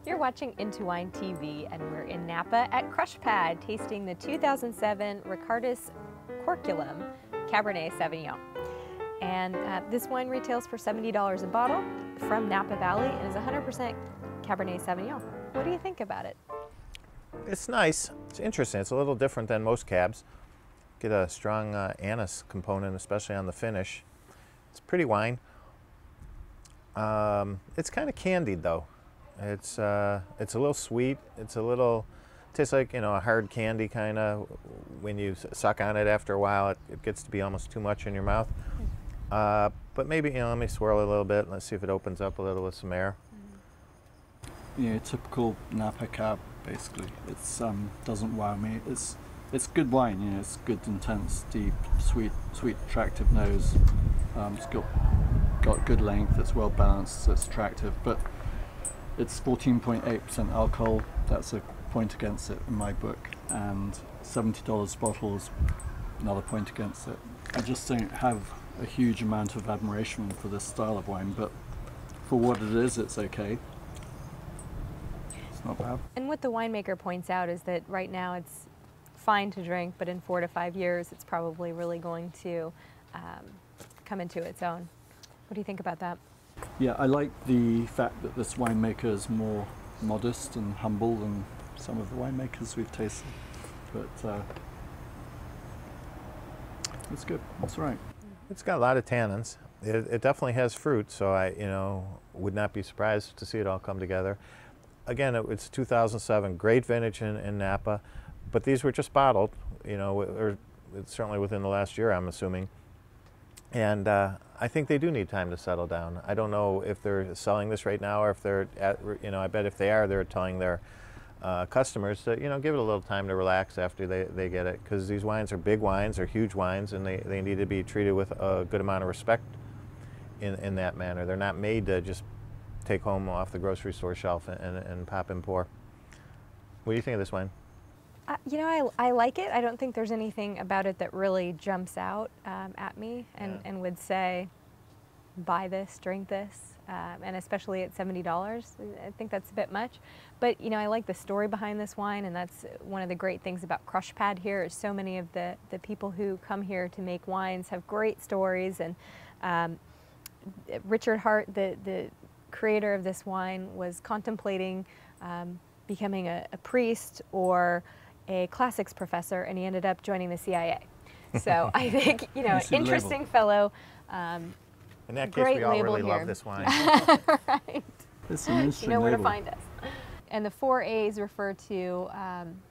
You're watching IntoWineTV, and we're in Napa at Crushpad, tasting the 2007 Ricardus Corculum Cabernet Sauvignon. And this wine retails for $70 a bottle from Napa Valley and is 100% Cabernet Sauvignon. What do you think about it? It's nice. It's interesting. It's a little different than most cabs. Get a strong anise component, especially on the finish. It's pretty wine. It's kind of candied though. It's a little sweet. It's a little, tastes like, you know, a hard candy kind of. When you suck on it after a while, it gets to be almost too much in your mouth. But maybe, you know, let me swirl it a little bit. Let's see if it opens up a little with some air. Yeah, typical Napa cab, basically. It's doesn't wow me. It's good wine. You know, it's good, intense, deep, sweet, attractive nose. It's got good length. It's well balanced. So it's attractive, but it's 14.8% alcohol. That's a point against it in my book, and $70 a bottle is another point against it. I just don't have a huge amount of admiration for this style of wine, but for what it is, it's okay. It's not bad. And what the winemaker points out is that right now it's fine to drink, but in 4 to 5 years, it's probably really going to come into its own. What do you think about that? Yeah, I like the fact that this winemaker is more modest and humble than some of the winemakers we've tasted, but it's good. It's right. It's got a lot of tannins. It definitely has fruit, so I, you know, would not be surprised to see it all come together. Again, it's 2007, great vintage in Napa, but these were just bottled, you know, or certainly within the last year, I'm assuming. And I think they do need time to settle down. I don't know if they're selling this right now, or if they're at, you know, I bet if they are, they're telling their customers to, you know, give it a little time to relax after they get it, because these wines are big wines, they're huge wines, and they need to be treated with a good amount of respect in that manner. They're not made to just take home off the grocery store shelf and pop and pour. What do you think of this wine? You know, I like it. I don't think there's anything about it that really jumps out at me and would say, buy this, drink this, and especially at $70. I think that's a bit much. But, you know, I like the story behind this wine, and that's one of the great things about Crushpad here is so many of the people who come here to make wines have great stories. And Richard Hart, the creator of this wine, was contemplating becoming a priest or a classics professor, and he ended up joining the CIA. So I think, you know, interesting fellow. In that case, we all really love this wine. Right. It's an interesting You know where to label. find us. And the 4 A's refer to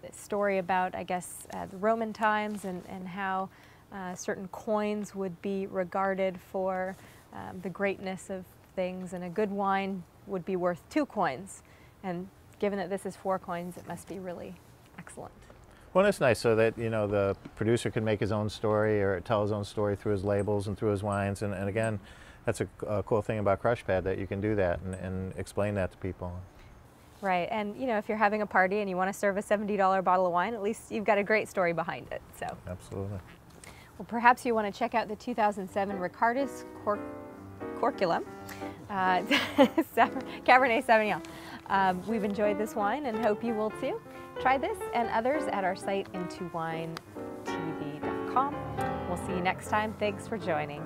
the story about, I guess, the Roman times and how certain coins would be regarded for the greatness of things, and a good wine would be worth 2 coins. And given that this is 4 coins, it must be really excellent. Well, it's nice so that, you know, the producer can make his own story or tell his own story through his labels and through his wines. And again, that's a cool thing about Crushpad, that you can do that and explain that to people. Right, and you know, if you're having a party and you want to serve a $70 bottle of wine, at least you've got a great story behind it. So Absolutely. Well, perhaps you want to check out the 2007 Ricardus Corculum Cabernet Sauvignon. We've enjoyed this wine and hope you will too. Try this and others at our site, IntoWineTV.com. We'll see you next time. Thanks for joining.